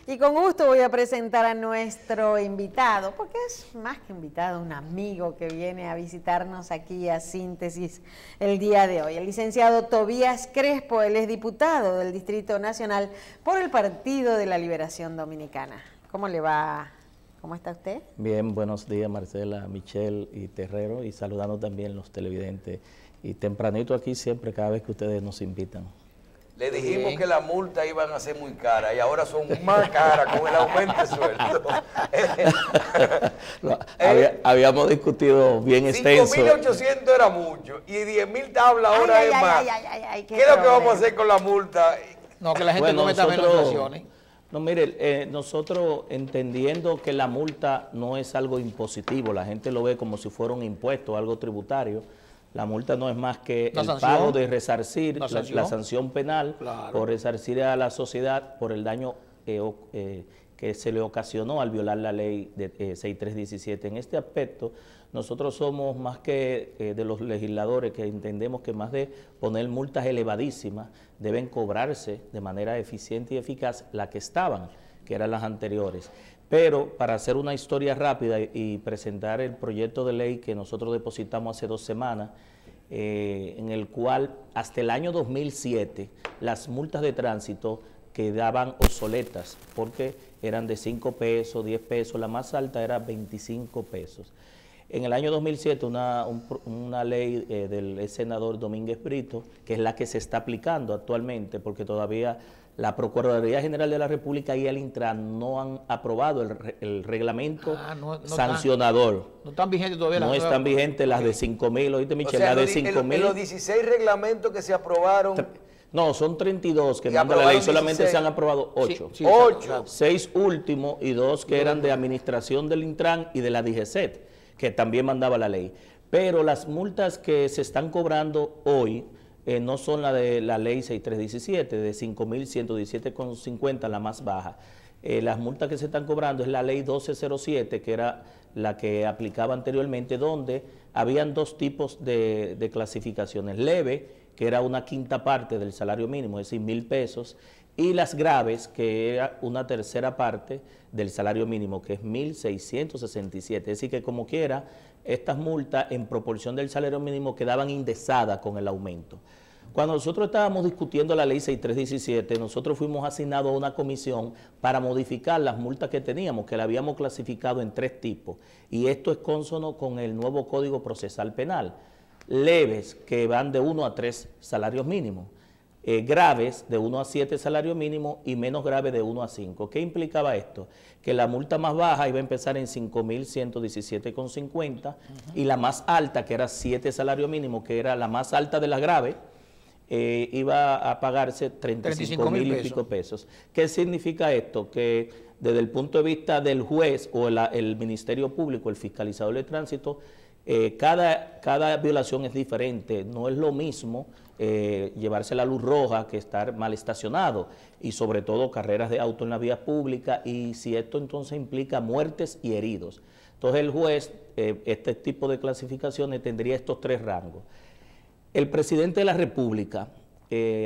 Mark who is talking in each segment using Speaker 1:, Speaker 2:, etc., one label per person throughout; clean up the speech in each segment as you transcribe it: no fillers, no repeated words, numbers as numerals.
Speaker 1: Y con gusto voy a presentar a nuestro invitado, porque es más que invitado, un amigo que viene a visitarnos aquí a Síntesis el día de hoy. El licenciado Tobías Crespo, él es diputado del Distrito Nacional por el Partido de la Liberación Dominicana. ¿Cómo le va? ¿Cómo está usted?
Speaker 2: Bien, buenos días Marcela, Michelle y Terrero, y saludando también los televidentes. Y tempranito aquí siempre, cada vez que ustedes nos invitan.
Speaker 3: Le dijimos que las multas iban a ser muy caras y ahora son más caras con el aumento de sueldo.
Speaker 2: Habíamos discutido bien extenso.
Speaker 3: 5.800 era mucho y 10.000 tablas ahora es más. ¿Qué es lo que vamos a hacer con la multa?
Speaker 4: No, que la gente cometa menos infracciones.
Speaker 2: No, mire, nosotros entendiendo que la multa no es algo impositivo, la gente lo ve como si fuera un impuesto, algo tributario. La multa no es más que el pago de resarcir, la sanción penal, claro, por resarcir a la sociedad por el daño que se le ocasionó al violar la ley de 6317. En este aspecto, nosotros somos más que de los legisladores que entendemos que más de poner multas elevadísimas, deben cobrarse de manera eficiente y eficaz las que estaban, que eran las anteriores. Pero para hacer una historia rápida y presentar el proyecto de ley que nosotros depositamos hace 2 semanas, en el cual hasta el año 2007 las multas de tránsito quedaban obsoletas porque eran de 5 pesos, 10 pesos, la más alta era 25 pesos. En el año 2007 una ley del senador Domínguez Brito, que es la que se está aplicando actualmente, porque todavía la Procuraduría General de la República y el Intran no han aprobado el reglamento sancionador.
Speaker 4: No están vigentes todavía las
Speaker 2: nuevas. No están vigentes las de 5.000, oíste Michelle,
Speaker 3: o sea,
Speaker 2: las de 5.000.
Speaker 3: Los 16 reglamentos que se aprobaron.
Speaker 2: No, son 32 que manda la ley, solamente 16. Se han aprobado 8.
Speaker 4: Sí,
Speaker 3: 8.
Speaker 2: 6 últimos y 2 que eran de administración del Intran y de la DGCET, que también mandaba la ley. Pero las multas que se están cobrando hoy no son la de la ley 6317, de 5.117,50, la más baja. Las multas que se están cobrando es la ley 1207, que era la que aplicaba anteriormente, donde habían 2 tipos de clasificaciones. Leve, que era una quinta parte del salario mínimo, es decir, 1.000 pesos, y las graves, que era una tercera parte del salario mínimo, que es 1.667. Es decir, que como quiera, estas multas en proporción del salario mínimo quedaban indexadas con el aumento. Cuando nosotros estábamos discutiendo la ley 6317, nosotros fuimos asignados a una comisión para modificar las multas que teníamos, que la habíamos clasificado en 3 tipos, y esto es cónsono con el nuevo Código Procesal Penal. Leves, que van de 1 a 3 salarios mínimos. Graves de 1 a 7 salarios mínimos y menos graves de 1 a 5. ¿Qué implicaba esto? Que la multa más baja iba a empezar en 5.117,50 y la más alta, que era 7 salarios mínimos, que era la más alta de las graves, iba a pagarse 35.000 y pico pesos. ¿Qué significa esto? Que desde el punto de vista del juez o el Ministerio Público, el fiscalizador de tránsito, cada violación es diferente. No es lo mismo llevarse la luz roja que estar mal estacionado, y sobre todo carreras de auto en la vía pública, y si esto entonces implica muertes y heridos. Entonces el juez, este tipo de clasificaciones tendría estos 3 rangos. El presidente de la República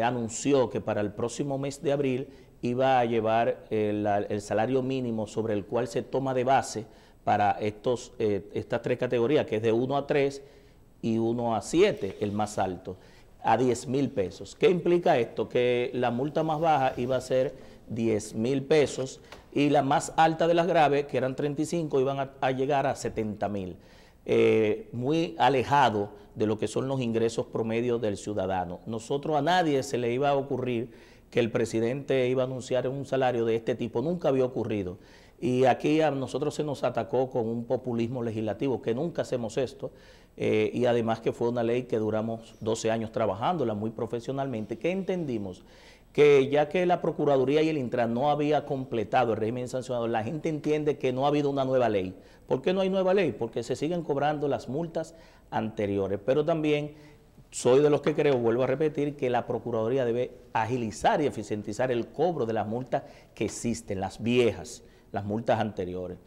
Speaker 2: anunció que para el próximo mes de abril iba a llevar el salario mínimo sobre el cual se toma de base para estas 3 categorías, que es de 1 a 3 y 1 a 7, el más alto, a 10.000 pesos. ¿Qué implica esto? Que la multa más baja iba a ser 10.000 pesos y la más alta de las graves, que eran 35, iban a llegar a 70.000. Muy alejado de lo que son los ingresos promedios del ciudadano. A nadie se le iba a ocurrir que el presidente iba a anunciar un salario de este tipo, nunca había ocurrido. Y aquí a nosotros se nos atacó con un populismo legislativo, que nunca hacemos esto, y además que fue una ley que duramos 12 años trabajándola muy profesionalmente, que entendimos que ya que la Procuraduría y el Intran no había completado el régimen sancionador, la gente entiende que no ha habido una nueva ley. ¿Por qué no hay nueva ley? Porque se siguen cobrando las multas anteriores, pero también soy de los que creo, vuelvo a repetir, que la Procuraduría debe agilizar y eficientizar el cobro de las multas que existen, las viejas, las multas anteriores.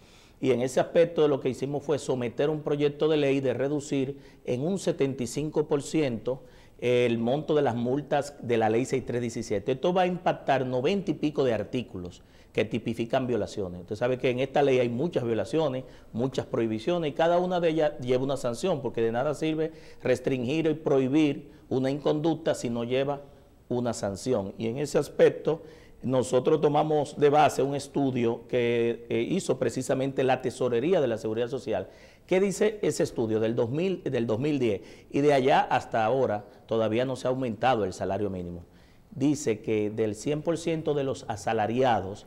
Speaker 2: Y en ese aspecto lo que hicimos fue someter un proyecto de ley de reducir en un 75% el monto de las multas de la ley 6317. Esto va a impactar 90 y pico de artículos que tipifican violaciones. Usted sabe que en esta ley hay muchas violaciones, muchas prohibiciones, y cada una de ellas lleva una sanción, porque de nada sirve restringir y prohibir una inconducta si no lleva una sanción. Y en ese aspecto nosotros tomamos de base un estudio que hizo precisamente la Tesorería de la Seguridad Social. ¿Qué dice ese estudio del 2010? Y de allá hasta ahora todavía no se ha aumentado el salario mínimo. Dice que del 100% de los asalariados,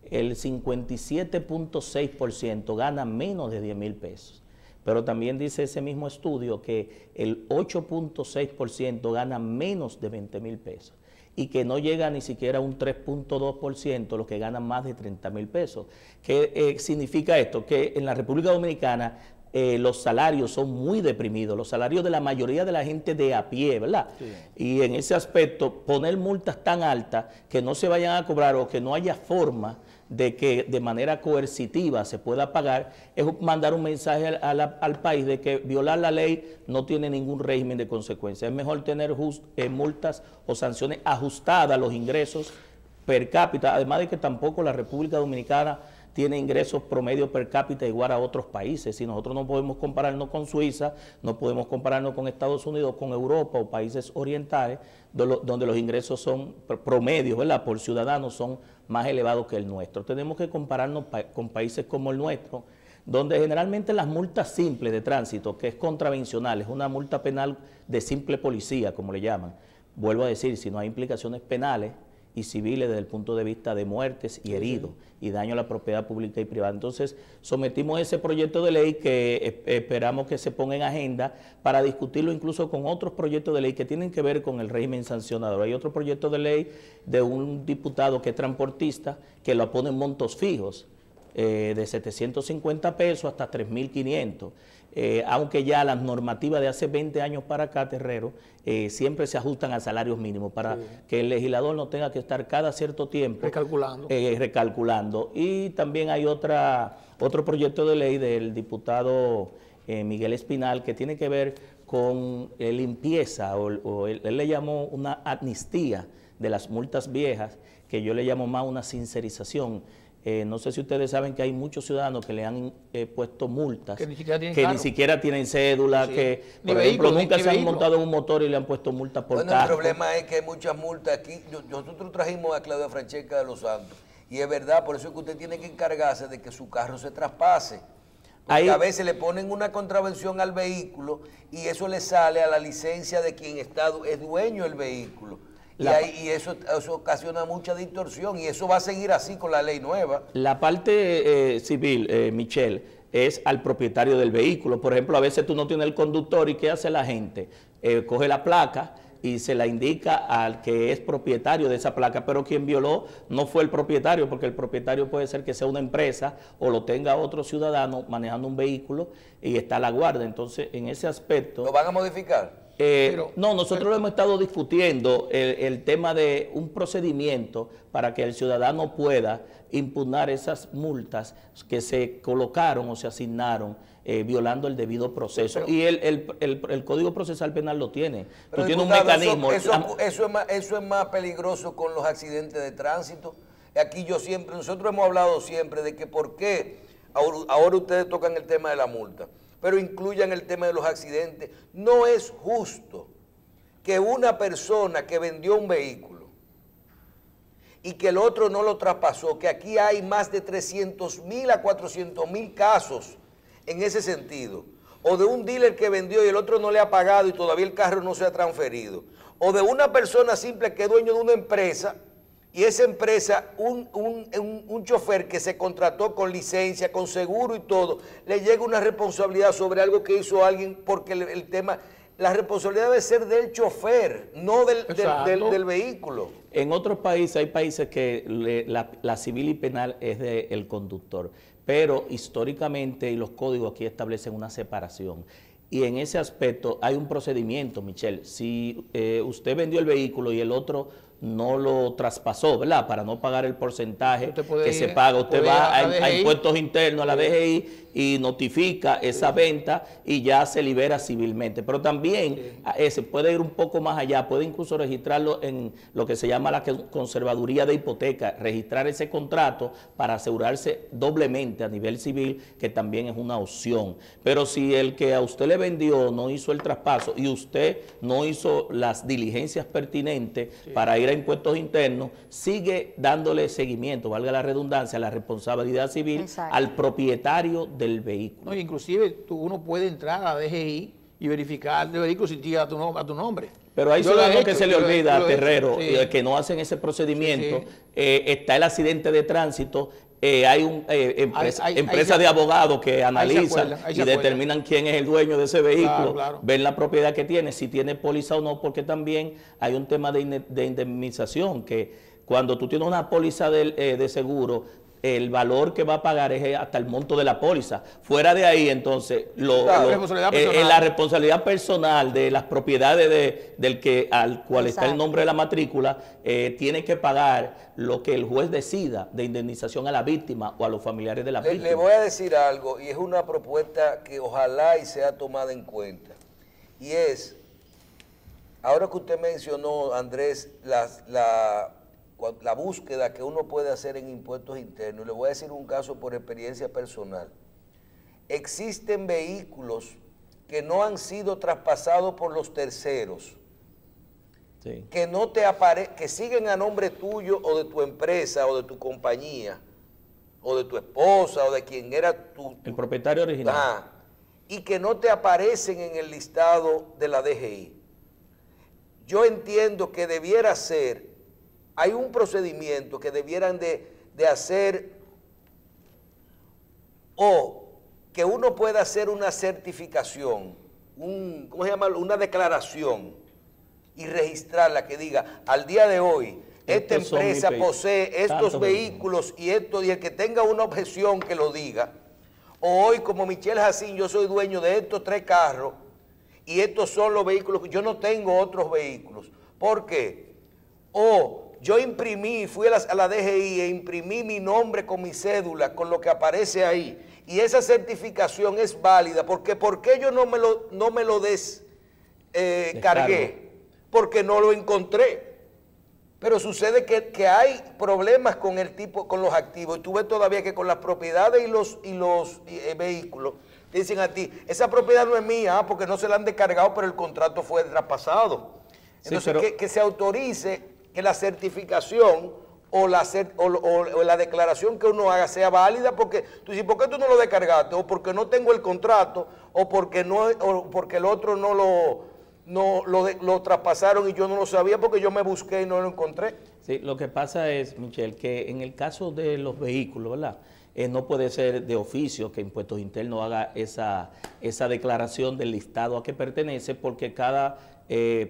Speaker 2: el 57.6% gana menos de 10,000 pesos. Pero también dice ese mismo estudio que el 8.6% gana menos de 20,000 pesos y que no llega ni siquiera a un 3.2% los que ganan más de 30,000 pesos. ¿Qué significa esto? Que en la República Dominicana los salarios son muy deprimidos, los salarios de la mayoría de la gente de a pie, ¿verdad? Sí. Y en ese aspecto, poner multas tan altas que no se vayan a cobrar o que no haya forma de que de manera coercitiva se pueda pagar, es mandar un mensaje al país de que violar la ley no tiene ningún régimen de consecuencia. Es mejor tener multas o sanciones ajustadas a los ingresos per cápita, además de que tampoco la República Dominicana tiene ingresos promedio per cápita igual a otros países. Si nosotros no podemos compararnos con Suiza, no podemos compararnos con Estados Unidos, con Europa o países orientales, donde los ingresos son promedios, ¿verdad?, por ciudadanos son más elevados que el nuestro. Tenemos que compararnos con países como el nuestro, donde generalmente las multas simples de tránsito, que es contravencional, es una multa penal de simple policía, como le llaman. Vuelvo a decir, si no hay implicaciones penales y civiles desde el punto de vista de muertes y heridos y daño a la propiedad pública y privada. Entonces, sometimos ese proyecto de ley que esperamos que se ponga en agenda para discutirlo incluso con otros proyectos de ley que tienen que ver con el régimen sancionador. Hay otro proyecto de ley de un diputado que es transportista que lo pone en montos fijos, de 750 pesos hasta 3.500. Aunque ya las normativas de hace 20 años para acá, Terrero, siempre se ajustan a salarios mínimos para que el legislador no tenga que estar cada cierto tiempo recalculando. Y también hay otro proyecto de ley del diputado Miguel Espinal que tiene que ver con limpieza, o él le llamó una amnistía de las multas viejas, que yo le llamo más una sincerización. No sé si ustedes saben que hay muchos ciudadanos que le han puesto multas, que ni siquiera tienen cédula, que por ejemplo nunca se han montado en un motor y le han puesto multas por carro.
Speaker 3: El problema es que hay muchas multas aquí. Nosotros trajimos a Claudia Francesca de los Santos y es verdad, por eso es que usted tiene que encargarse de que su carro se traspase. Porque a veces le ponen una contravención al vehículo y eso le sale a la licencia de quien es dueño del vehículo. Y eso ocasiona mucha distorsión y eso va a seguir así con la ley nueva.
Speaker 2: La parte civil, Michelle, es al propietario del vehículo. Por ejemplo, a veces tú no tienes el conductor y ¿qué hace la gente? Coge la placa y se la indica al que es propietario de esa placa, pero quien violó no fue el propietario, porque el propietario puede ser que sea una empresa o lo tenga otro ciudadano manejando un vehículo y está a la guardia. Entonces, en ese aspecto...
Speaker 3: ¿Lo van a modificar?
Speaker 2: No, nosotros lo hemos estado discutiendo, el tema de un procedimiento para que el ciudadano pueda impugnar esas multas que se colocaron o se asignaron violando el debido proceso. Y el Código Procesal Penal lo tiene. Pero tiene un mecanismo.
Speaker 3: Eso es más peligroso con los accidentes de tránsito. Aquí nosotros hemos hablado siempre de que por qué ahora ustedes tocan el tema de la multa, pero incluyan el tema de los accidentes. No es justo que una persona que vendió un vehículo y que el otro no lo traspasó, que aquí hay más de 300,000 a 400,000 casos en ese sentido, o de un dealer que vendió y el otro no le ha pagado y todavía el carro no se ha transferido, o de una persona simple que es dueño de una empresa y esa empresa, un chofer que se contrató con licencia, con seguro y todo, le llega una responsabilidad sobre algo que hizo alguien, porque el tema, la responsabilidad debe ser del chofer, no del vehículo.
Speaker 2: En otros países, hay países que la civil y penal es del conductor, pero históricamente y los códigos aquí establecen una separación. Y en ese aspecto hay un procedimiento, Michelle. Si usted vendió el vehículo y el otro no lo traspasó, ¿verdad? Para no pagar el porcentaje que se paga. Usted va a impuestos internos, a la DGI, y notifica esa venta y ya se libera civilmente. Pero también se puede ir un poco más allá, puede incluso registrarlo en lo que se llama la conservaduría de hipoteca, registrar ese contrato para asegurarse doblemente a nivel civil, que también es una opción. Pero si el que a usted le vendió no hizo el traspaso y usted no hizo las diligencias pertinentes para ir a impuestos internos, sigue dándole seguimiento, valga la redundancia, a la responsabilidad civil al propietario del vehículo.
Speaker 4: No, inclusive uno puede entrar a la DGI y verificar el vehículo si llega a tu nombre.
Speaker 2: Pero hay algo que se le olvida a Terrero, que no hacen ese procedimiento. Está el accidente de tránsito, hay empresas de abogados que analizan y determinan quién es el dueño de ese vehículo, ven la propiedad que tiene, si tiene póliza o no, porque también hay un tema de indemnización, que cuando tú tienes una póliza de seguro, el valor que va a pagar es hasta el monto de la póliza. Fuera de ahí, entonces, la responsabilidad personal de las propiedades al cual está el nombre de la matrícula, tiene que pagar lo que el juez decida de indemnización a la víctima o a los familiares de la víctima.
Speaker 3: Le voy a decir algo, y es una propuesta que ojalá y sea tomada en cuenta. Y es, ahora que usted mencionó, Andrés, la búsqueda que uno puede hacer en impuestos internos, le voy a decir un caso por experiencia personal. Existen vehículos que no han sido traspasados por los terceros, que no que siguen a nombre tuyo o de tu empresa o de tu compañía o de tu esposa o de quien era
Speaker 2: el propietario original,
Speaker 3: y que no te aparecen en el listado de la DGI. Yo entiendo que debiera ser, hay un procedimiento que debieran de hacer, o que uno pueda hacer una certificación, ¿cómo se llama? Una declaración y registrarla que diga, al día de hoy, esta empresa posee estos vehículos y esto, y el que tenga una objeción que lo diga. O hoy, como Michelle Jacín, yo soy dueño de estos 3 carros y estos son los vehículos, yo no tengo otros vehículos. ¿Por qué? Yo imprimí, fui a la DGI e imprimí mi nombre con mi cédula, con lo que aparece ahí. Y esa certificación es válida, porque ¿por qué yo no me lo descargué? Porque no lo encontré. Pero sucede que hay problemas con los activos. Y tú ves todavía que con las propiedades y los vehículos, te dicen a ti, esa propiedad no es mía, porque no se la han descargado, pero el contrato fue traspasado. Entonces, que se autorice que la certificación o la declaración que uno haga sea válida, porque tú dices, ¿por qué tú no lo descargaste? O porque no tengo el contrato, o porque el otro no lo traspasaron y yo no lo sabía, porque yo me busqué y no lo encontré.
Speaker 2: Sí, lo que pasa es, Michelle, que en el caso de los vehículos, ¿verdad? No puede ser de oficio que Impuestos Internos haga esa declaración del listado a que pertenece, porque cada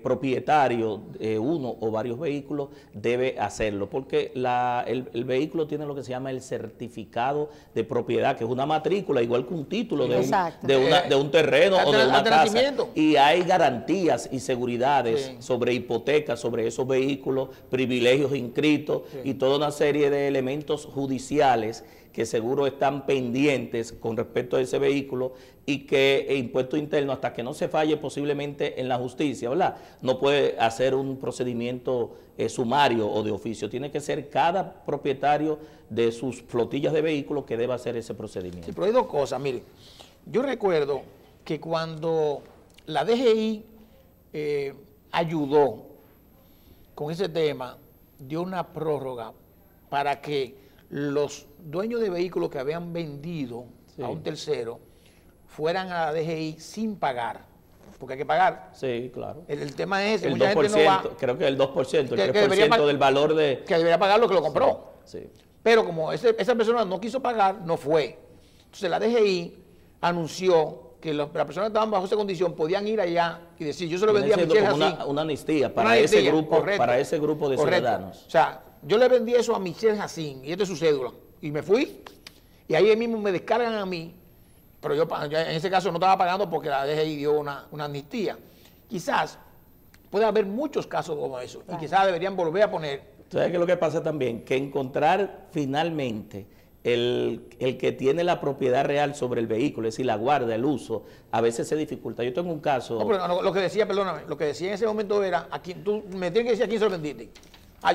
Speaker 2: propietario de uno o varios vehículos debe hacerlo, porque el vehículo tiene lo que se llama el certificado de propiedad, que es una matrícula, igual que un título de un terreno o de una casa, y hay garantías y seguridades sobre hipotecas, sobre esos vehículos, privilegios inscritos y toda una serie de elementos judiciales que seguro están pendientes con respecto a ese vehículo, y que Impuesto Interno, hasta que no se falle posiblemente en la justicia, ¿verdad?, no puede hacer un procedimiento sumario o de oficio. Tiene que ser cada propietario de sus flotillas de vehículos que deba hacer ese procedimiento.
Speaker 4: Sí, pero hay 2 cosas, mire. Yo recuerdo que cuando la DGI ayudó con ese tema, dio una prórroga para que los dueños de vehículos que habían vendido a un tercero fueran a la DGI sin pagar, porque hay que pagar.
Speaker 2: Sí, claro.
Speaker 4: El tema es que
Speaker 2: el
Speaker 4: mucha
Speaker 2: 2%,
Speaker 4: gente no va,
Speaker 2: creo que el 2%, el 3% del valor de...
Speaker 4: Que debería pagar lo que lo compró.
Speaker 2: Sí.
Speaker 4: Pero como esa persona no quiso pagar, no fue. Entonces la DGI anunció que las personas que estaban bajo esa condición podían ir allá y decir, yo se lo vendí a Michelle Jacín.
Speaker 2: Una amnistía para ese grupo de ciudadanos.
Speaker 4: O sea, yo le vendí eso a Michelle Jacín y esta es su cédula. Y me fui, y ahí mismo me descargan a mí, pero yo en ese caso no estaba pagando porque la DGI dio una amnistía. Quizás puede haber muchos casos como eso, y quizás deberían volver a poner.
Speaker 2: ¿Sabes qué es lo que pasa también? Que encontrar finalmente el que tiene la propiedad real sobre el vehículo, es decir, la guarda, el uso, a veces se dificulta. Yo tengo un caso...
Speaker 4: No, pero lo que decía, perdóname, lo que decía en ese momento era, tú me tienes que decir a quién se lo vendiste.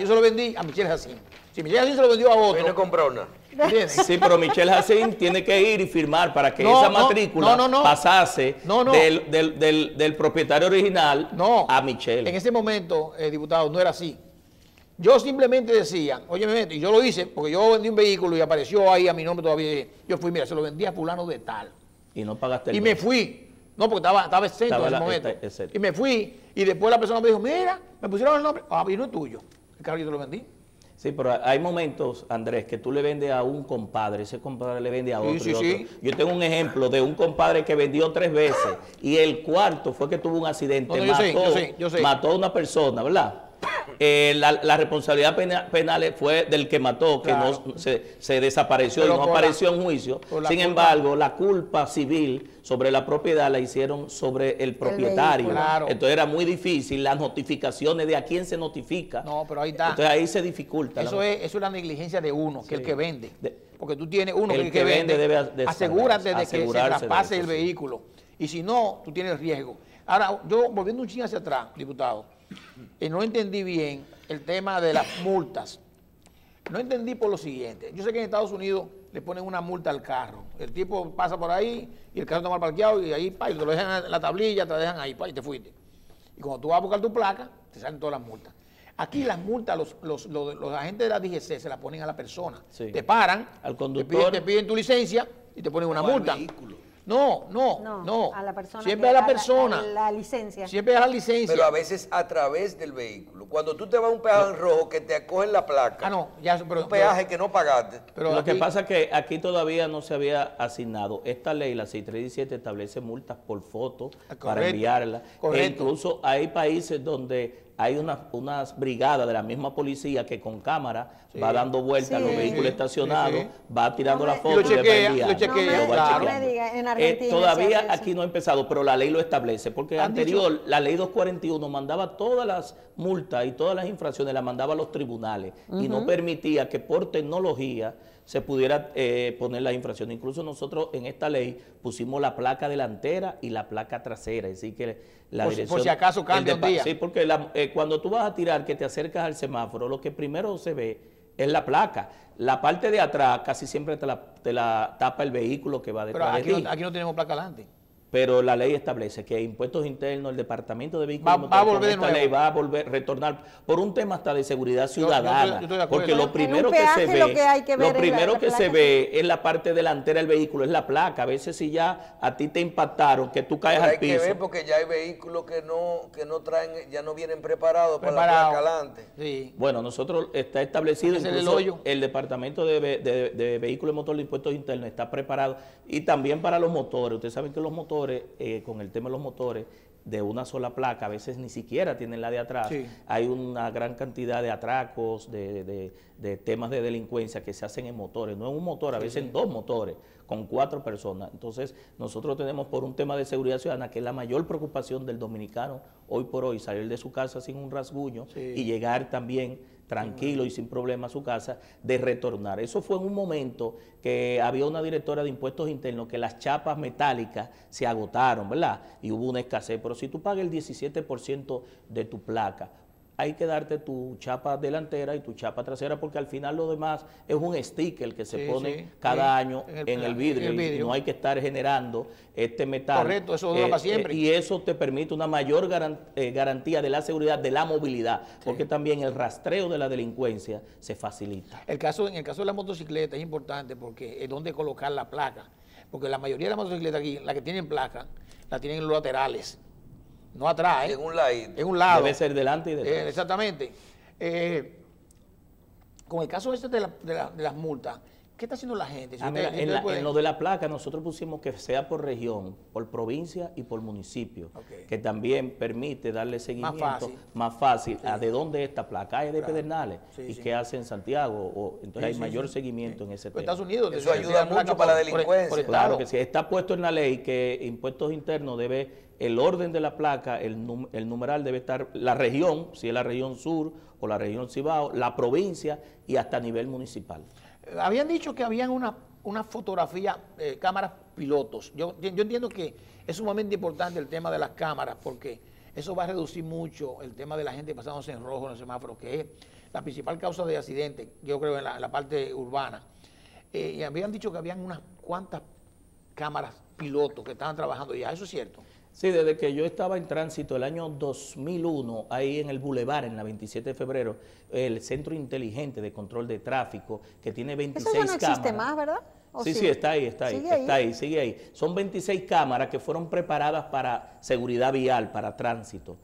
Speaker 4: Yo se lo vendí a Michelle Jacín. Si Michelle Jacín se lo vendió a otro...
Speaker 3: No compró nada.
Speaker 2: Sí, pero Michelle Jacín tiene que ir y firmar para que esa matrícula pasase del propietario original a Michelle.
Speaker 4: En ese momento, diputado, no era así. Yo simplemente decía, oye, y yo lo hice, porque yo vendí un vehículo y apareció ahí a mi nombre todavía. Yo fui, mira, se lo vendí a fulano de tal.
Speaker 2: Y no pagaste el
Speaker 4: Y me fui. No, porque estaba exento en ese momento. Y me fui, y después la persona me dijo, mira, me pusieron el nombre. Y no es tuyo. El carro yo te lo vendí.
Speaker 2: Sí, pero hay momentos, Andrés, que tú le vendes a un compadre, ese compadre le vende a otro y otro. Yo tengo un ejemplo de un compadre que vendió 3 veces y el cuarto fue que tuvo un accidente, mató a una persona, ¿verdad? La responsabilidad penal fue del que mató, que se desapareció y no apareció en juicio. Sin embargo, la culpa civil sobre la propiedad la hicieron sobre el propietario. Entonces era muy difícil las notificaciones de a quién se notifica.
Speaker 4: No, pero ahí está.
Speaker 2: Entonces ahí se dificulta.
Speaker 4: Eso es la negligencia de uno, que es el que vende. Porque tú tienes uno que vende, debe asegúrate de que se traspase el vehículo. Y si no, tú tienes riesgo. Ahora, yo volviendo un chin hacia atrás, diputado, no entendí bien el tema de las multas. No entendí por lo siguiente. Yo sé que en Estados Unidos le ponen una multa al carro. El tipo pasa por ahí y el carro está mal parqueado y ahí y te lo dejan en la tablilla, te la dejan ahí y te fuiste. Y cuando tú vas a buscar tu placa, te salen todas las multas. Aquí las multas, los agentes de la DGC se la ponen a la persona. Te paran,
Speaker 2: al conductor,
Speaker 4: te piden tu licencia y te ponen una multa. No.
Speaker 1: A la persona.
Speaker 4: Siempre a la persona.
Speaker 1: La licencia.
Speaker 4: Siempre a la licencia.
Speaker 3: Pero a veces a través del vehículo. Cuando tú te vas a un peaje en rojo que te acogen la placa.
Speaker 4: Pero
Speaker 3: un peaje que no pagaste.
Speaker 2: Pero lo que pasa es que aquí todavía no se había asignado. Esta ley, la 617, establece multas por foto para enviarla. E incluso hay países donde hay unas brigadas de la misma policía que con cámara va dando vueltas a los vehículos estacionados, va tirando la foto y lo chequea. Todavía aquí no ha empezado, pero la ley lo establece, porque anterior la ley 241 mandaba todas las multas y todas las infracciones, las mandaba a los tribunales y no permitía que por tecnología se pudiera poner las infracciones. Incluso nosotros en esta ley pusimos la placa delantera y la placa trasera, es decir que la dirección...
Speaker 4: Por si acaso cambia un día.
Speaker 2: Sí, porque cuando tú vas a tirar, que te acercas al semáforo, lo que primero se ve es la placa. La parte de atrás casi siempre te la tapa el vehículo que va detrás de ti.
Speaker 4: Pero aquí no tenemos placa adelante.
Speaker 2: Pero la ley establece que Impuestos Internos, el Departamento de Vehículos Motores, va a volver a retornar por un tema hasta de seguridad ciudadana. Porque lo primero que se ve es la parte delantera del vehículo, es la placa. A veces si ya a ti te impactaron, que tú caes al piso.
Speaker 3: Hay que ver porque ya hay vehículos que no traen, ya no vienen preparados para la placa adelante.
Speaker 2: Sí. Bueno, nosotros está establecido, incluso el Departamento de Vehículos y Motores de Impuestos Internos está preparado. Y también para los motores. Ustedes saben que los motores, con el tema de los motores, de una sola placa, a veces ni siquiera tienen la de atrás. Hay una gran cantidad de atracos, de temas de delincuencia que se hacen en motores. No en un motor, a veces en 2 motores, con 4 personas. Entonces, nosotros tenemos por un tema de seguridad ciudadana, que es la mayor preocupación del dominicano hoy por hoy, salir de su casa sin un rasguño y llegar también tranquilo y sin problema a su casa, de retornar. Eso fue en un momento que había una directora de Impuestos Internos que las chapas metálicas se agotaron, ¿verdad? Y hubo una escasez. Pero si tú pagas el 17% de tu placa, hay que darte tu chapa delantera y tu chapa trasera, porque al final lo demás es un sticker que se pone cada año en el vidrio. Y no hay que estar generando este metal.
Speaker 4: Correcto, eso dura para siempre.
Speaker 2: Y eso te permite una mayor garantía de la seguridad, de la movilidad, porque también el rastreo de la delincuencia se facilita.
Speaker 4: En el caso de la motocicleta es importante porque es donde colocar la placa, porque la mayoría de las motocicletas aquí, las que tienen placa, la tienen en los laterales. No atrás,
Speaker 3: en un lado.
Speaker 4: En un lado.
Speaker 2: Debe ser delante y detrás.
Speaker 4: Exactamente. Con el caso este de las multas, ¿Qué está haciendo la gente?
Speaker 2: En lo de la placa nosotros pusimos que sea por región, por provincia y por municipio, que también permite darle seguimiento más fácil a de dónde es esta placa, es de Pedernales y qué hace en Santiago, entonces hay mayor seguimiento en ese tema.
Speaker 4: Estados Unidos,
Speaker 3: eso ayuda mucho para la delincuencia.
Speaker 2: Claro que sí, está puesto en la ley que Impuestos Internos debe, el orden de la placa, el numeral debe estar, la región, si es la región sur o la región Cibao, la provincia y hasta a nivel municipal.
Speaker 4: Habían dicho que habían una fotografía, cámaras pilotos. Yo entiendo que es sumamente importante el tema de las cámaras porque eso va a reducir mucho el tema de la gente pasándose en rojo en el semáforo, que es la principal causa de accidentes, yo creo, en la parte urbana. Y habían dicho que habían unas cuantas cámaras pilotos que estaban trabajando ya. ¿Eso es cierto?
Speaker 2: Sí, desde que yo estaba en tránsito el año 2001, ahí en el Boulevard, en la 27 de febrero, el Centro Inteligente de Control de Tráfico, que tiene 26 cámaras. Eso
Speaker 1: no existe más, ¿verdad?
Speaker 2: Sí, está ahí. Sigue ahí. Son 26 cámaras que fueron preparadas para seguridad vial, para tránsito.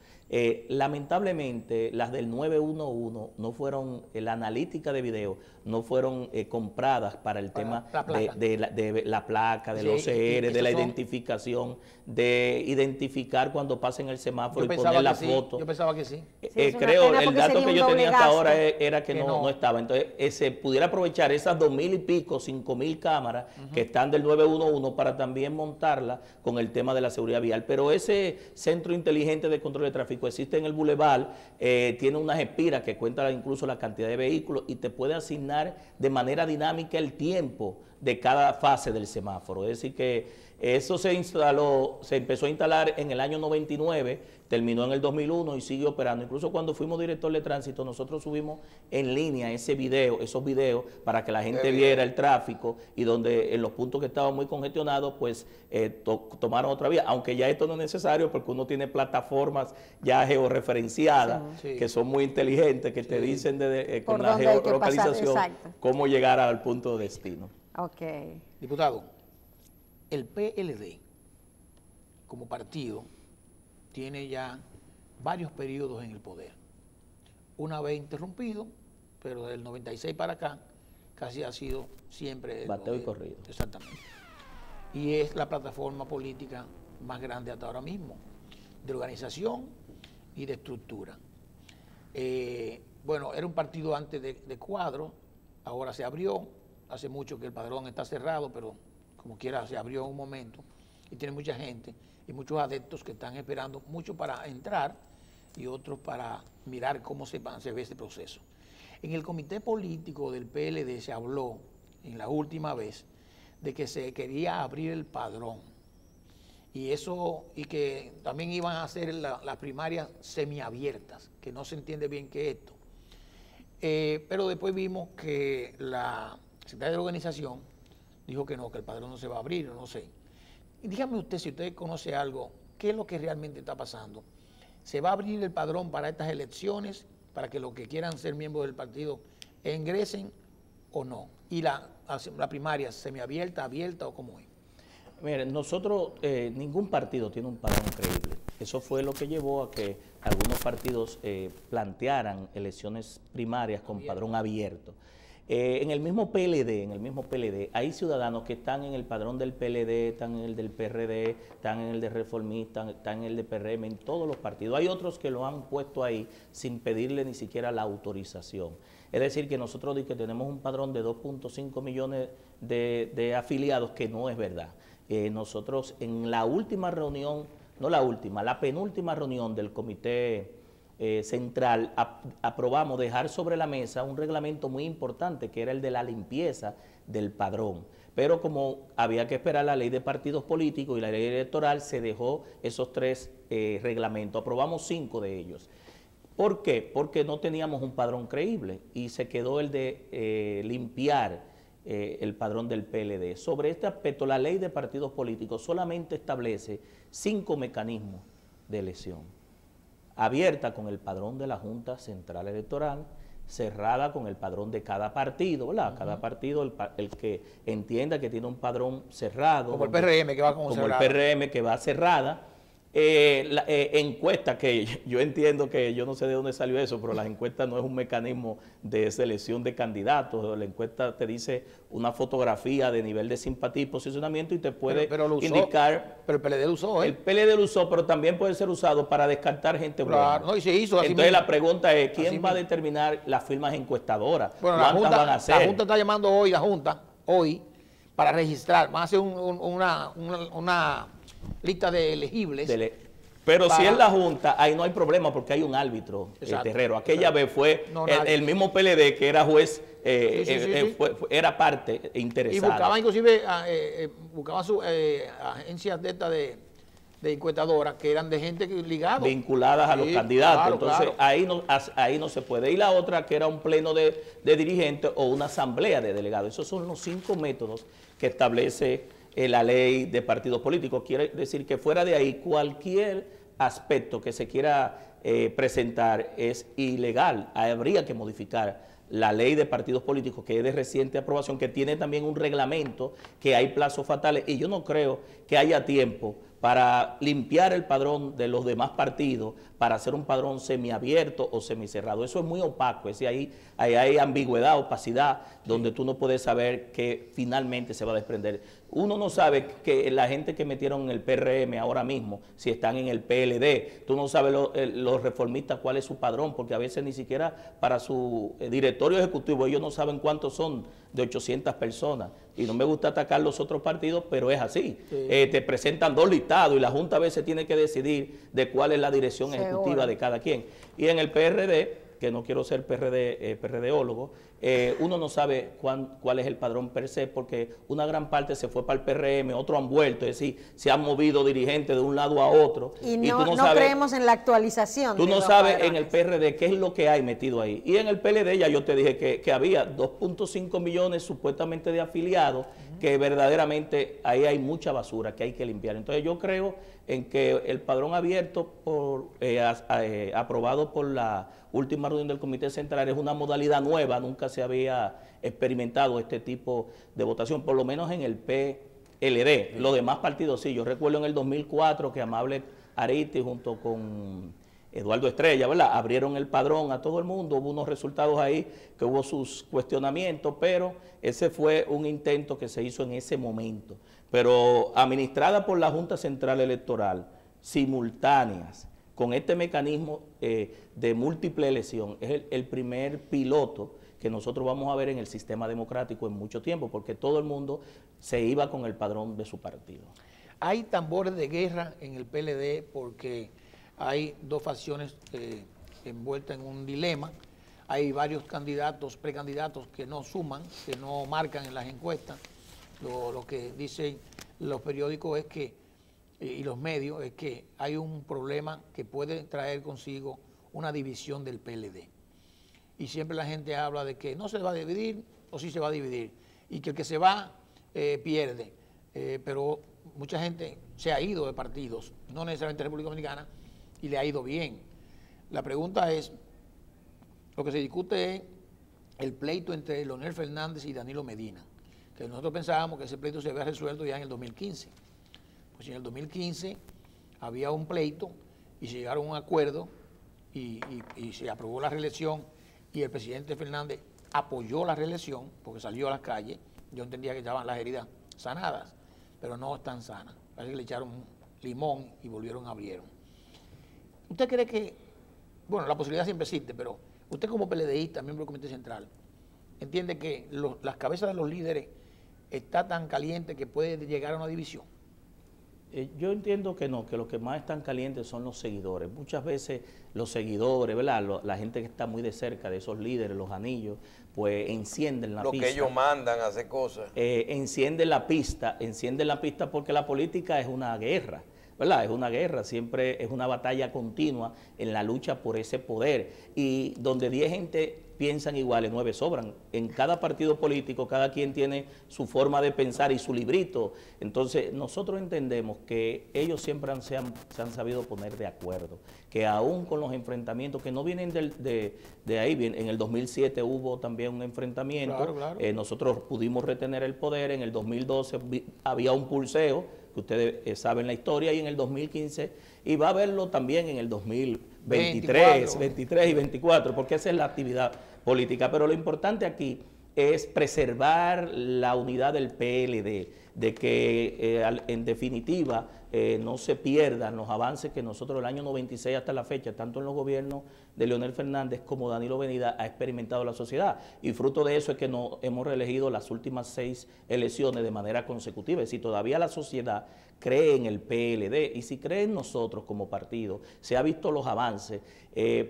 Speaker 2: Lamentablemente, las del 911 no fueron, la analítica de video, no fueron compradas para el tema de la placa, del OCR, de la identificación, de identificar cuando pasen el semáforo y poner la foto.
Speaker 4: Yo pensaba que sí.
Speaker 2: Creo, el dato que yo tenía hasta ahora era que no estaba. Entonces, se pudiera aprovechar esas 2.000 y pico, 5.000 cámaras que están del 911 para también montarla con el tema de la seguridad vial. Pero ese Centro Inteligente de Control de Tráfico existe en el Boulevard, tiene unas espiras que cuentan incluso la cantidad de vehículos y te puede asignar de manera dinámica el tiempo de cada fase del semáforo. Es decir que eso se empezó a instalar en el año 99, terminó en el 2001 y sigue operando. Incluso cuando fuimos director de tránsito, nosotros subimos en línea esos videos para que la gente viera el tráfico y donde en los puntos que estaban muy congestionados, pues tomaron otra vía. Aunque ya esto no es necesario porque uno tiene plataformas ya georreferenciadas que son muy inteligentes, que te dicen con la geolocalización cómo llegar al punto de destino.
Speaker 4: Diputado, el PLD como partido tiene ya varios periodos en el poder. Una vez interrumpido, pero del 96 para acá casi ha sido siempre
Speaker 2: bateo y corrido.
Speaker 4: Exactamente. Y es la plataforma política más grande hasta ahora mismo, de organización y de estructura. Bueno, era un partido antes de cuadro, ahora se abrió, hace mucho que el padrón está cerrado, pero como quiera se abrió en un momento y tiene mucha gente y muchos adeptos que están esperando mucho para entrar y otros para mirar cómo se ve este proceso. En el comité político del PLD se habló en la última vez de que se quería abrir el padrón y que también iban a hacer las primarias semiabiertas, que no se entiende bien qué es esto. Pero después vimos que la secretaria de la organización dijo que no, que el padrón no se va a abrir, no sé. Y dígame usted, si usted conoce algo, ¿qué es lo que realmente está pasando? ¿Se va a abrir el padrón para estas elecciones, para que los que quieran ser miembros del partido ingresen o no? ¿Y la primaria semiabierta, abierta o cómo es?
Speaker 2: Miren, nosotros, ningún partido tiene un padrón creíble. Eso fue lo que llevó a que algunos partidos plantearan elecciones primarias con padrón abierto. En el mismo PLD, hay ciudadanos que están en el padrón del PLD, están en el del PRD, están en el de Reformista, están en el de PRM, en todos los partidos. Hay otros que lo han puesto ahí sin pedirle ni siquiera la autorización. Es decir, que nosotros que tenemos un padrón de 2.5 millones de afiliados, que no es verdad. Nosotros en la última reunión, no la última, la penúltima reunión del comité central, aprobamos dejar sobre la mesa un reglamento muy importante que era el de la limpieza del padrón. Pero como había que esperar la ley de partidos políticos y la ley electoral, se dejó esos 3 reglamentos. Aprobamos 5 de ellos. ¿Por qué? Porque no teníamos un padrón creíble y se quedó el de limpiar el padrón del PLD. Sobre este aspecto, la ley de partidos políticos solamente establece 5 mecanismos de elección. Abierta con el padrón de la Junta Central Electoral, cerrada con el padrón de cada partido, ¿verdad? Cada partido, el que entienda que tiene un padrón cerrado.
Speaker 4: Como el PRM que va como cerrada.
Speaker 2: Como el PRM que va cerrada. encuestas que yo entiendo que yo no sé de dónde salió eso, pero las encuestas no es un mecanismo de selección de candidatos. La encuesta te dice una fotografía de nivel de simpatía y posicionamiento y te puede indicar.
Speaker 4: Pero el PLD lo usó, ¿eh?
Speaker 2: El PLD lo usó, pero también puede ser usado para descartar gente buena.
Speaker 4: No, y se hizo así.
Speaker 2: Entonces la pregunta es, ¿quién va a determinar las firmas encuestadoras?
Speaker 4: Bueno,
Speaker 2: ¿Cuántas van a hacer?
Speaker 4: La Junta está llamando hoy, para registrar. Van a hacer una lista de elegibles.
Speaker 2: Pero si es la Junta, ahí no hay problema porque hay un árbitro terrero. Aquella vez fue el mismo PLD que era juez, era parte interesada.
Speaker 4: Y buscaban inclusive, agencias de estas de encuestadoras que eran de gente ligada.
Speaker 2: Vinculadas a los candidatos. Claro, entonces ahí no se puede. Y la otra que era un pleno de dirigentes o una asamblea de delegados. Esos son los 5 métodos que establece la ley de partidos políticos. Quiere decir que fuera de ahí cualquier aspecto que se quiera presentar es ilegal. Habría que modificar la ley de partidos políticos, que es de reciente aprobación, que tiene también un reglamento, que hay plazos fatales, y yo no creo que haya tiempo para limpiar el padrón de los demás partidos, para hacer un padrón semiabierto o semicerrado. Eso es muy opaco, ahí hay ambigüedad, opacidad, donde tú no puedes saber qué finalmente se va a desprender. Uno no sabe que la gente que metieron en el PRM ahora mismo, si están en el PLD, tú no sabes los reformistas cuál es su padrón, porque a veces ni siquiera para su directorio ejecutivo ellos no saben cuántos son de 800 personas. Y no me gusta atacar los otros partidos, pero es así. Sí. Te presentan 2 listados y la Junta a veces tiene que decidir de cuál es la dirección ejecutiva de cada quien. Y en el PRD, que no quiero ser PRDólogo, uno no sabe cuál es el padrón per se, porque una gran parte se fue para el PRM, otros han vuelto, es decir, se han movido dirigentes de un lado a otro.
Speaker 1: Y no sabes, creemos en la actualización.
Speaker 2: Tú no sabes en el PRD qué es lo que hay metido ahí. Y en el PLD ya yo te dije que había 2.5 millones supuestamente de afiliados, que verdaderamente ahí hay mucha basura que hay que limpiar. Entonces yo creo en que el padrón abierto aprobado por la última reunión del Comité Central es una modalidad nueva, nunca se había experimentado este tipo de votación, por lo menos en el PLD. Los demás partidos sí, yo recuerdo en el 2004 que Amable Ariti junto con Eduardo Estrella, ¿verdad?, abrieron el padrón a todo el mundo, hubo unos resultados ahí que hubo sus cuestionamientos, pero ese fue un intento que se hizo en ese momento. Pero administrada por la Junta Central Electoral, simultáneas, con este mecanismo de múltiple elección, es el primer piloto que nosotros vamos a ver en el sistema democrático en mucho tiempo, porque todo el mundo se iba con el padrón de su partido.
Speaker 4: Hay tambores de guerra en el PLD porque hay 2 facciones envueltas en un dilema. Hay varios candidatos, precandidatos que no suman, que no marcan en las encuestas. Lo que dicen los periódicos es que y los medios es que hay un problema que puede traer consigo una división del PLD. Y siempre la gente habla de que no se va a dividir o sí se va a dividir y que el que se va pierde. Pero mucha gente se ha ido de partidos, no necesariamente de República Dominicana, y le ha ido bien. La pregunta es, lo que se discute es el pleito entre Leonel Fernández y Danilo Medina, que nosotros pensábamos que ese pleito se había resuelto ya en el 2015. Pues en el 2015 había un pleito y se llegaron a un acuerdo y se aprobó la reelección y el presidente Fernández apoyó la reelección porque salió a las calles. Yo entendía que estaban las heridas sanadas, pero no están sanas. Parece que le echaron limón y volvieron a abrieron. ¿Usted cree que, bueno, la posibilidad siempre existe, pero usted como PLDista, miembro del Comité Central, entiende que las cabezas de los líderes está tan caliente que puede llegar a una división?
Speaker 2: Yo entiendo que no, que los que más están calientes son los seguidores. Muchas veces los seguidores, ¿verdad?, la gente que está muy de cerca de esos líderes, los anillos, pues encienden la pista.
Speaker 3: Lo que ellos mandan a hacer cosas.
Speaker 2: Encienden la pista porque la política es una guerra, ¿verdad? Es una guerra, siempre es una batalla continua en la lucha por ese poder. Y donde 10 gente piensan iguales, 9 sobran. En cada partido político, cada quien tiene su forma de pensar y su librito. Entonces, nosotros entendemos que ellos siempre se han sabido poner de acuerdo, que aún con los enfrentamientos que no vienen de ahí, en el 2007 hubo también un enfrentamiento, claro. Nosotros pudimos retener el poder, en el 2012 había un pulseo, que ustedes saben la historia, y en el 2015, y va a verlo también en el 2023, 23 y 24, porque esa es la actividad política. Pero lo importante aquí es preservar la unidad del PLD, de que en definitiva no se pierdan los avances que nosotros el año 96 hasta la fecha, tanto en los gobiernos de Leonel Fernández como Danilo Venida, ha experimentado la sociedad. Y fruto de eso es que nos hemos reelegido las últimas 6 elecciones de manera consecutiva. Es decir, todavía la sociedad cree en el PLD, y si cree en nosotros como partido, se ha visto los avances,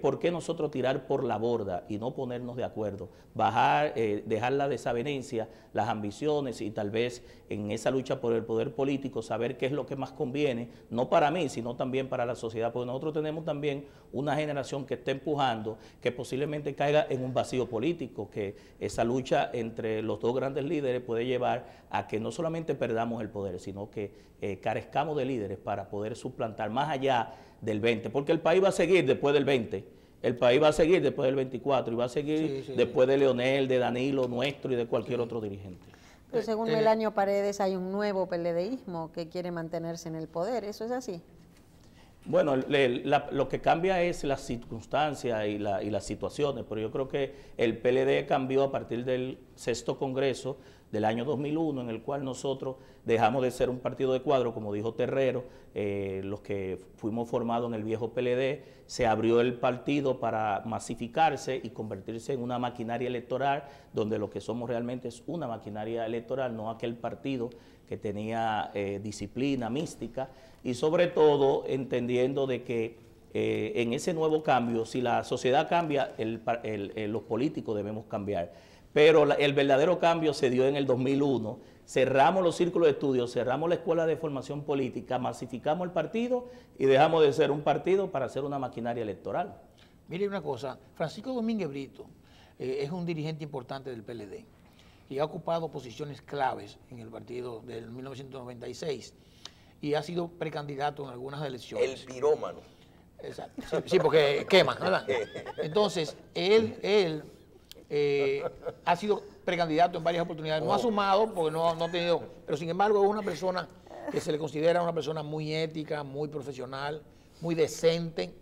Speaker 2: ¿por qué nosotros tirar por la borda y no ponernos de acuerdo? Dejar la desavenencia, las ambiciones, y tal vez en esa lucha por el poder político saber qué es lo que más conviene, no para mí, sino también para la sociedad, porque nosotros tenemos también una generación que está empujando, que posiblemente caiga en un vacío político, que esa lucha entre los dos grandes líderes puede llevar a que no solamente perdamos el poder, sino que carezcamos de líderes para poder suplantar más allá del 20, porque el país va a seguir después del 20, el país va a seguir después del 24, y va a seguir después de Leonel, de Danilo, nuestro y de cualquier otro dirigente.
Speaker 1: Pero según Melanio Paredes hay un nuevo PLDismo que quiere mantenerse en el poder, ¿eso es así?
Speaker 2: Bueno, lo que cambia es las circunstancias y las situaciones, pero yo creo que el PLD cambió a partir del 6º Congreso del año 2001, en el cual nosotros dejamos de ser un partido de cuadro, como dijo Terrero, los que fuimos formados en el viejo PLD, se abrió el partido para masificarse y convertirse en una maquinaria electoral, donde lo que somos realmente es una maquinaria electoral, no aquel partido que tenía disciplina, mística, y sobre todo entendiendo de que en ese nuevo cambio, si la sociedad cambia, los políticos debemos cambiar. Pero el verdadero cambio se dio en el 2001, cerramos los círculos de estudio, cerramos la escuela de formación política, masificamos el partido y dejamos de ser un partido para ser una maquinaria electoral.
Speaker 4: Mire una cosa, Francisco Domínguez Brito es un dirigente importante del PLD y ha ocupado posiciones claves en el partido del 1996 y ha sido precandidato en algunas elecciones.
Speaker 3: El pirómano.
Speaker 4: Exacto. Sí, porque quema, ¿verdad? Entonces, él ha sido precandidato en varias oportunidades, no ha sumado porque no ha tenido, pero sin embargo es una persona que se le considera una persona muy ética, muy profesional, muy decente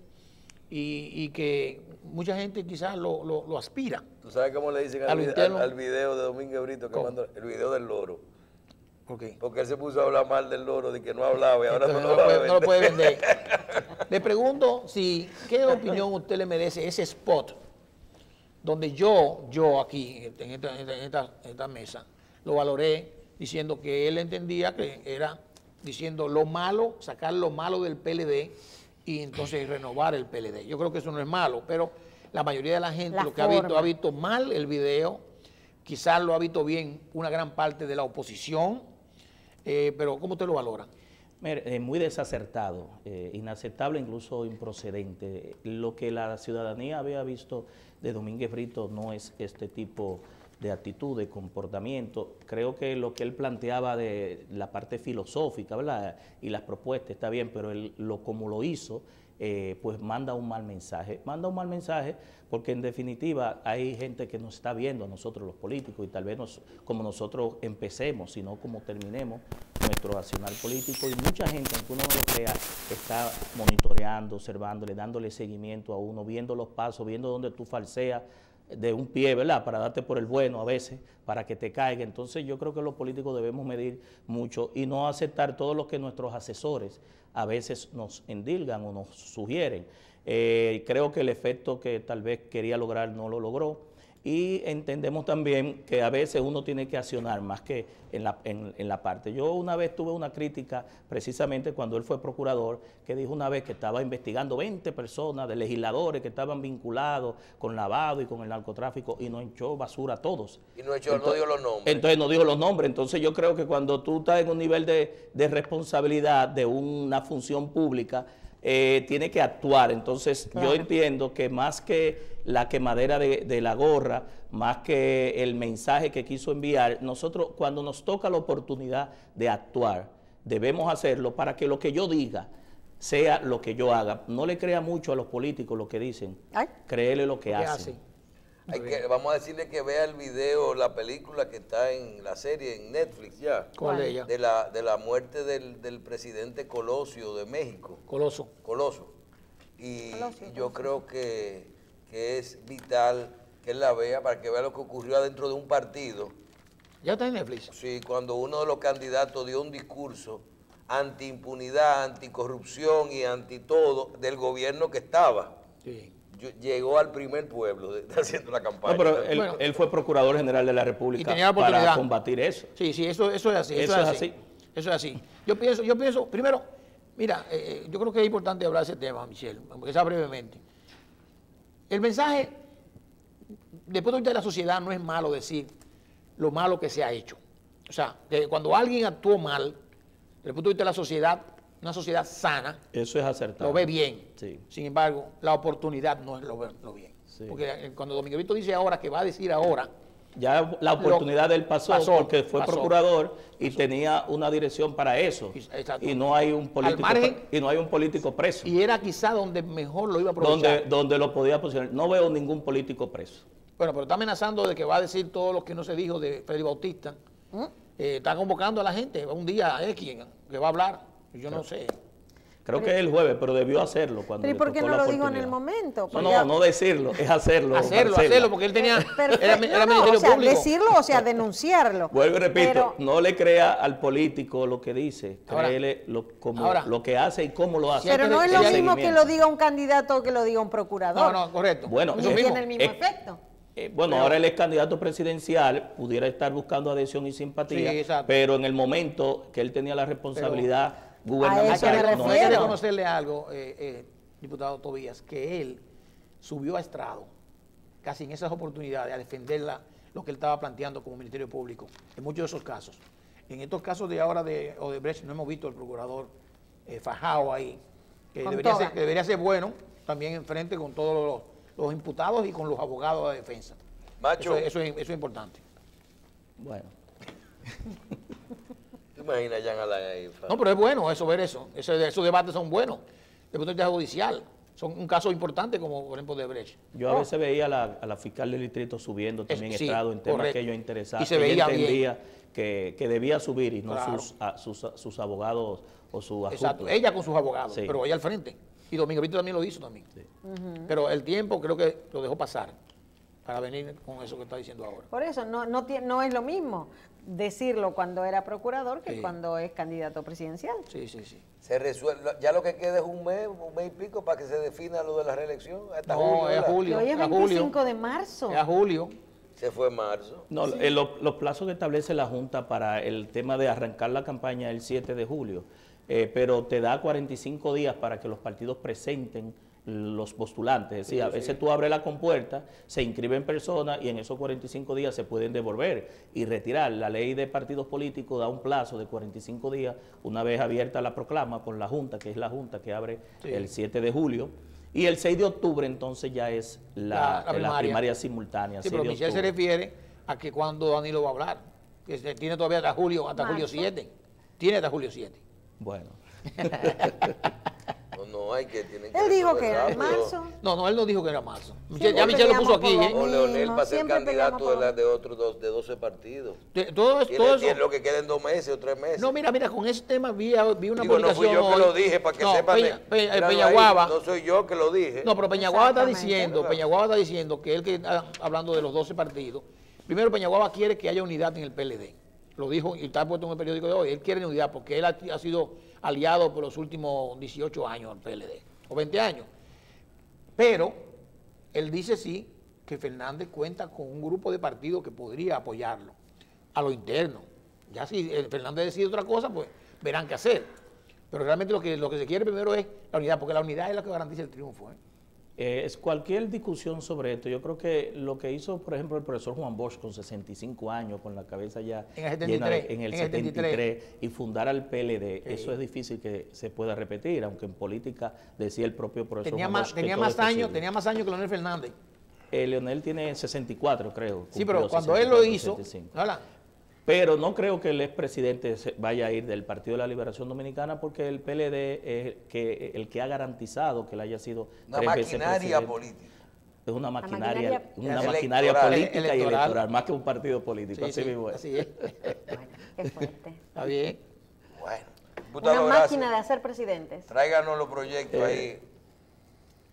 Speaker 4: y que mucha gente quizás lo aspira.
Speaker 3: ¿Tú sabes cómo le dicen al video de Domínguez Brito, que manda el video del loro?
Speaker 4: ¿Por qué?
Speaker 3: Porque él se puso a hablar mal del loro, de que no hablaba y ahora
Speaker 4: entonces, no lo puede vender. Le pregunto qué opinión usted le merece ese spot donde yo aquí, en esta mesa, lo valoré diciendo que él entendía que era diciendo lo malo, sacar lo malo del PLD y entonces renovar el PLD. Yo creo que eso no es malo, pero la mayoría de la gente lo que ha visto mal el video, quizás lo ha visto bien una gran parte de la oposición, pero ¿cómo usted lo valora?
Speaker 2: Mire, muy desacertado, inaceptable, incluso improcedente. Lo que la ciudadanía había visto de Domínguez Brito no es este tipo de actitud, de comportamiento. Creo que lo que él planteaba de la parte filosófica, ¿verdad?, y las propuestas está bien, pero como lo hizo, pues manda un mal mensaje. Manda un mal mensaje porque en definitiva hay gente que nos está viendo a nosotros los políticos y tal vez como nosotros empecemos, sino como terminemos nuestro accionar político, y mucha gente, aunque uno no lo crea, está monitoreando, observándole, dándole seguimiento a uno, viendo los pasos, viendo dónde tú falseas de un pie, ¿verdad?, para darte por el bueno a veces, para que te caiga. Entonces yo creo que los políticos debemos medir mucho y no aceptar todo lo que nuestros asesores a veces nos endilgan o nos sugieren. Creo que el efecto que tal vez quería lograr no lo logró, y entendemos también que a veces uno tiene que accionar más que en la parte. Yo una vez tuve una crítica precisamente cuando él fue procurador, que dijo una vez que estaba investigando 20 personas de legisladores que estaban vinculados con lavado y con el narcotráfico, y nos echó basura a todos.
Speaker 3: Y no dijo los nombres.
Speaker 2: Entonces no dijo los nombres. Entonces yo creo que cuando tú estás en un nivel de responsabilidad de una función pública, tiene que actuar. Entonces yo entiendo que más que la quemadera de la gorra, más que el mensaje que quiso enviar, nosotros cuando nos toca la oportunidad de actuar, debemos hacerlo para que lo que yo diga sea lo que yo haga. No le crea mucho a los políticos lo que dicen, créele lo que hacen.
Speaker 3: Vamos a decirle que vea el video, la película que está en la serie en Netflix ya.
Speaker 4: ¿Cuál de ella?
Speaker 3: De la muerte del presidente Colosio de México.
Speaker 4: Coloso.
Speaker 3: Y yo creo que es vital que él la vea para que vea lo que ocurrió adentro de un partido.
Speaker 4: ¿Ya está en Netflix?
Speaker 3: Sí, cuando uno de los candidatos dio un discurso anti-impunidad, anticorrupción y anti-todo del gobierno que estaba.
Speaker 4: Sí.
Speaker 3: Llegó al primer pueblo haciendo la campaña.
Speaker 2: No, pero él fue procurador general de la República
Speaker 4: y tenía la oportunidad
Speaker 2: para combatir eso.
Speaker 4: Sí, eso es así. Eso es así. Yo pienso, primero, mira, yo creo que es importante hablar de ese tema, Michelle, aunque sea brevemente. El mensaje, después de la sociedad, no es malo decir lo malo que se ha hecho. O sea, que cuando alguien actuó mal, desde el punto de vista de la sociedad, una sociedad sana,
Speaker 2: eso es acertado,
Speaker 4: lo ve bien.
Speaker 2: Sí.
Speaker 4: Sin embargo, la oportunidad no es lo bien.
Speaker 2: Sí.
Speaker 4: Porque cuando Domingo Víctor dice ahora que va a decir ahora,
Speaker 2: ya la oportunidad de él pasó porque fue procurador y tenía una dirección para eso.
Speaker 4: Exacto.
Speaker 2: Y no hay un político preso.
Speaker 4: Y era quizá donde mejor lo iba a aprovechar.
Speaker 2: Donde lo podía posicionar. No veo ningún político preso.
Speaker 4: Bueno, pero está amenazando de que va a decir todo lo que no se dijo de Freddy Bautista. Está convocando a la gente un día X que va a hablar. Yo no sé.
Speaker 2: Creo que es el jueves, pero debió hacerlo cuando
Speaker 1: ¿Pero y por qué no lo dijo en el momento?
Speaker 2: No decirlo, es hacerlo.
Speaker 4: Hacerlo, porque él tenía... era Ministerio Público.
Speaker 1: Decirlo, o sea, denunciarlo.
Speaker 2: Vuelvo y repito, no le crea al político lo que dice, créele lo que hace y cómo lo hace.
Speaker 1: Pero no es lo mismo que lo diga un candidato o que lo diga un procurador.
Speaker 4: No, correcto.
Speaker 2: Bueno,
Speaker 1: eso tiene el mismo efecto.
Speaker 2: Ahora él es candidato presidencial, pudiera estar buscando adhesión y simpatía, pero en el momento que él tenía la responsabilidad gubernamental.
Speaker 4: Hay que reconocerle algo, diputado Tobías, que él subió a estrado casi en esas oportunidades a defender lo que él estaba planteando como Ministerio Público, en muchos de esos casos. En estos casos de ahora de Odebrecht no hemos visto al procurador fajado ahí, que debería ser bueno también enfrente con todos los imputados y con los abogados de defensa.
Speaker 3: Macho.
Speaker 4: Eso es importante.
Speaker 2: Bueno.
Speaker 3: ¿Te imaginas Jean Alain ahí?
Speaker 4: No, pero es bueno ver eso. Esos debates son buenos. Desde el punto de vista judicial. Son un caso importante como, por ejemplo, de Brecht.
Speaker 2: Yo a veces veía a la fiscal del distrito subiendo también estrado en temas que ellos interesaban.
Speaker 4: Y se veía
Speaker 2: ella entendía
Speaker 4: bien.
Speaker 2: Que debía subir y no
Speaker 4: claro.
Speaker 2: sus abogados o sus asuntos.
Speaker 4: Exacto, ella con sus abogados,
Speaker 2: sí.
Speaker 4: pero ella al frente. Y Domingo Víctor también lo hizo también.
Speaker 2: Sí.
Speaker 4: Pero el tiempo creo que lo dejó pasar para venir con eso que está diciendo ahora.
Speaker 1: Por eso, no es lo mismo decirlo cuando era procurador que cuando es candidato presidencial.
Speaker 4: Sí.
Speaker 3: Se resuelve, ya lo que queda es un mes y pico para que se defina lo de la reelección. Hasta julio,
Speaker 4: es julio.
Speaker 1: Hoy es 25 de marzo.
Speaker 4: Es a julio.
Speaker 3: Se fue en marzo.
Speaker 2: No, sí. Los plazos que establece la Junta para el tema de arrancar la campaña el 7 de julio, pero te da 45 días para que los partidos presenten los postulantes. Es decir, a veces tú abres la compuerta, se inscriben personas y en esos 45 días se pueden devolver y retirar. La ley de partidos políticos da un plazo de 45 días una vez abierta la proclama por la Junta, que es la Junta que abre el 7 de julio. Y el 6 de octubre entonces ya es la primaria simultánea.
Speaker 4: Sí, pero Michelle se refiere a que cuando Danilo va a hablar, que tiene todavía hasta julio 7. Tiene hasta julio 7.
Speaker 2: Bueno.
Speaker 3: No hay que tienen
Speaker 1: Él dijo que era marzo.
Speaker 4: No, él no dijo que era marzo. Ya Michelle lo puso aquí.
Speaker 3: O Leonel va a ser candidato de otros de 12 partidos.
Speaker 4: Todo eso.
Speaker 3: Lo que queda en 2 meses o 3 meses.
Speaker 4: No, mira, con ese tema vi una publicación.
Speaker 3: No fui yo que lo dije, para que sepan.
Speaker 4: Peñaguaba.
Speaker 3: No soy yo que lo dije.
Speaker 4: No, pero Peñaguaba está diciendo que él que está hablando de los 12 partidos. Primero, Peñaguaba quiere que haya unidad en el PLD. Lo dijo y está puesto en el periódico de hoy. Él quiere unidad porque él ha sido aliado por los últimos 18 años al PLD, o 20 años. Pero él dice sí que Fernández cuenta con un grupo de partidos que podría apoyarlo a lo interno. Ya si Fernández decide otra cosa, pues verán qué hacer. Pero realmente lo que se quiere primero es la unidad, porque la unidad es la que garantiza el triunfo.
Speaker 2: Es cualquier discusión sobre esto. Yo creo que lo que hizo, por ejemplo, el profesor Juan Bosch con 65 años, con la cabeza ya en el 73 y fundar al PLD, eso es difícil que se pueda repetir, aunque en política decía el propio profesor Juan Bosch
Speaker 4: tenía más años que Leonel Fernández.
Speaker 2: Leonel tiene 64, creo.
Speaker 4: Sí, pero cuando él lo hizo,
Speaker 2: pero no creo que el expresidente vaya a ir del Partido de la Liberación Dominicana porque el PLD es el que ha garantizado que él haya sido
Speaker 3: una maquinaria política.
Speaker 2: Es una maquinaria
Speaker 3: electoral,
Speaker 2: política y electoral, más que un partido político.
Speaker 4: Sí,
Speaker 2: así mismo es.
Speaker 4: así es.
Speaker 1: Bueno, qué fuerte.
Speaker 4: Está bien.
Speaker 3: Bueno,
Speaker 1: Una
Speaker 3: diputado,
Speaker 1: máquina de
Speaker 3: gracias.
Speaker 1: hacer presidentes.
Speaker 3: Tráiganos los proyectos ahí.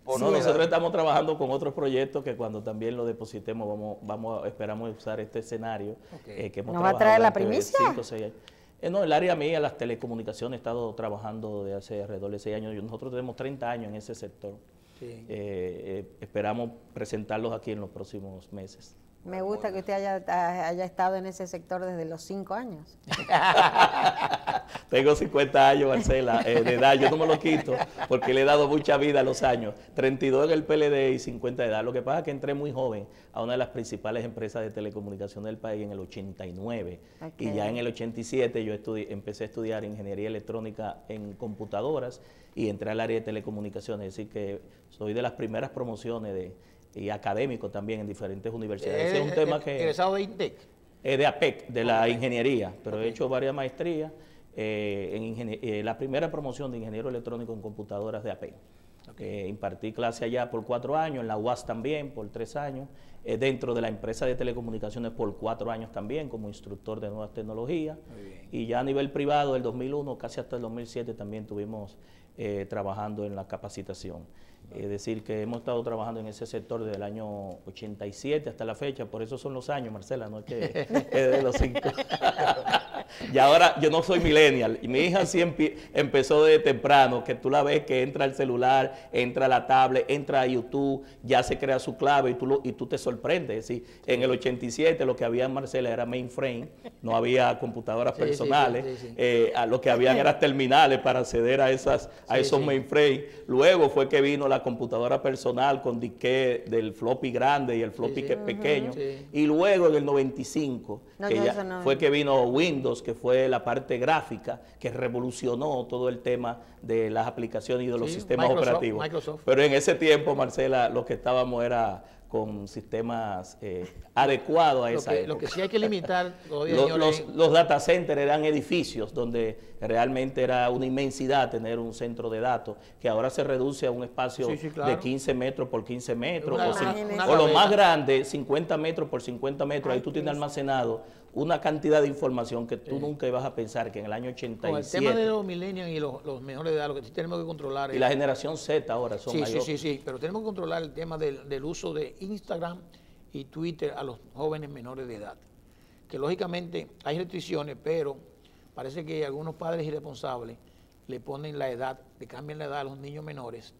Speaker 2: No, nosotros estamos trabajando con otros proyectos que cuando también lo depositemos esperamos usar este escenario que hemos
Speaker 1: ¿Nos va a traer la
Speaker 2: durante
Speaker 1: primicia?
Speaker 2: 5 o 6 años. No, el área mía, las telecomunicaciones, he estado trabajando desde hace alrededor de 6 años. Nosotros tenemos 30 años en ese sector.
Speaker 4: Sí.
Speaker 2: Esperamos presentarlos aquí en los próximos meses.
Speaker 1: Me gusta que usted haya estado en ese sector desde los 5 años.
Speaker 2: Tengo 50 años, Marcela, de edad. Yo no me lo quito porque le he dado mucha vida a los años. 32 en el PLD y 50 de edad. Lo que pasa es que entré muy joven a una de las principales empresas de telecomunicaciones del país en el 89.
Speaker 1: Okay.
Speaker 2: Y ya en el 87 yo empecé a estudiar ingeniería electrónica en computadoras y entré al área de telecomunicaciones. Es decir, que soy de las primeras promociones y académico también en diferentes universidades. Ese es un tema que...
Speaker 4: ¿Egresado de INTEC?
Speaker 2: De APEC, de la ingeniería, pero he hecho varias maestrías. La primera promoción de ingeniero electrónico en computadoras de APEC. Impartí clase allá por 4 años, en la UAS también por 3 años, dentro de la empresa de telecomunicaciones por 4 años también como instructor de nuevas tecnologías. Y ya a nivel privado, del 2001 casi hasta el 2007 también estuvimos trabajando en la capacitación. Es decir, que hemos estado trabajando en ese sector desde el año 87 hasta la fecha, por eso son los años, Marcela, no es que es de los 5. Y ahora yo no soy millennial, y mi hija sí empezó desde temprano, que tú la ves que entra al celular, entra a la tablet, entra a YouTube, ya se crea su clave y tú te sorprendes. Es decir, en el 87 lo que había en Marcela era mainframe, no había computadoras personales, a lo que habían eran terminales para acceder a esos mainframe. Luego fue que vino la computadora personal con disque del floppy grande y el floppy pequeño, y luego en el 95 fue que vino Windows, que fue la parte gráfica que revolucionó todo el tema de las aplicaciones y de los sistemas operativos. Pero en ese tiempo, Marcela, lo que estábamos era con sistemas adecuados a esa época.
Speaker 4: Lo que sí hay que limitar todavía,
Speaker 2: los data centers eran edificios donde realmente era una inmensidad tener un centro de datos, que ahora se reduce a un espacio de 15 metros por 15 metros, o lo más grande, 50 metros por 50 metros. Ahí tú tienes almacenado una cantidad de información que tú nunca ibas a pensar que en el año 87...
Speaker 4: Con el tema de los millennials y los menores de edad, lo que sí tenemos que controlar...
Speaker 2: Y la generación Z ahora son mayores.
Speaker 4: Sí, pero tenemos que controlar el tema del uso de Instagram y Twitter a los jóvenes menores de edad. Que lógicamente hay restricciones, pero parece que algunos padres irresponsables le ponen la edad, le cambian la edad a los niños menores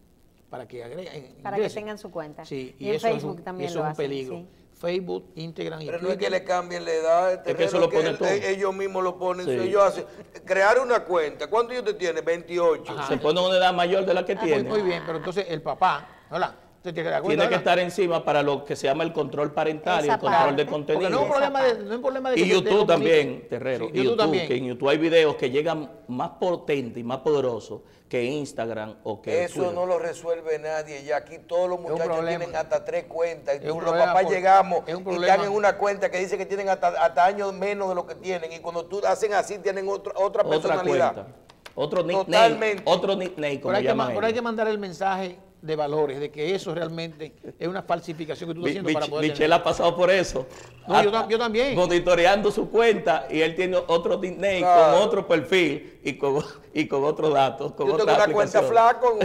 Speaker 4: para que agreguen...
Speaker 1: Para que tengan su cuenta.
Speaker 4: Sí,
Speaker 1: y en Facebook también lo hacen.
Speaker 4: Eso es un peligro. Sí. Facebook, Instagram y
Speaker 3: Pero
Speaker 4: Twitter.
Speaker 3: no es que le cambien la edad,
Speaker 2: es que eso lo ponen todos.
Speaker 3: Ellos mismos lo ponen. Ellos hacen, crear una cuenta. ¿Cuántos años te tiene? 28.
Speaker 2: Se pone una edad mayor de la que tiene.
Speaker 4: Muy bien, pero entonces el papá, ¿verdad?
Speaker 2: Tiene que estar encima para lo que se llama el control parental y el control de contenido.
Speaker 4: No es un problema de
Speaker 2: y YouTube también, Terrero.
Speaker 4: Sí, YouTube también.
Speaker 2: Que en YouTube hay videos que llegan más potentes y más poderosos que Instagram o que
Speaker 3: Eso
Speaker 2: Twitter.
Speaker 3: no lo resuelve nadie. Ya aquí todos los muchachos tienen hasta 3 cuentas. Y los papás llegamos y están en una cuenta que dice que tienen hasta años menos de lo que tienen. Y cuando tú hacen así, tienen otra personalidad.
Speaker 2: Cuenta. Otro nickname. Otro nickname, como
Speaker 4: pero hay que mandar el mensaje de valores, de que eso realmente es una falsificación que tú estás haciendo para poder
Speaker 2: Michelle ha pasado por eso.
Speaker 4: No, yo también.
Speaker 2: Monitoreando su cuenta y él tiene otro nickname con otro perfil y con otros datos. Yo
Speaker 3: tengo una cuenta flaco.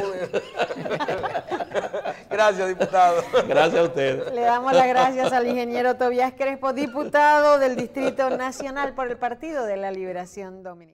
Speaker 3: Gracias, diputado.
Speaker 2: Gracias a usted.
Speaker 1: Le damos las gracias al ingeniero Tobías Crespo, diputado del Distrito Nacional por el Partido de la Liberación Dominicana.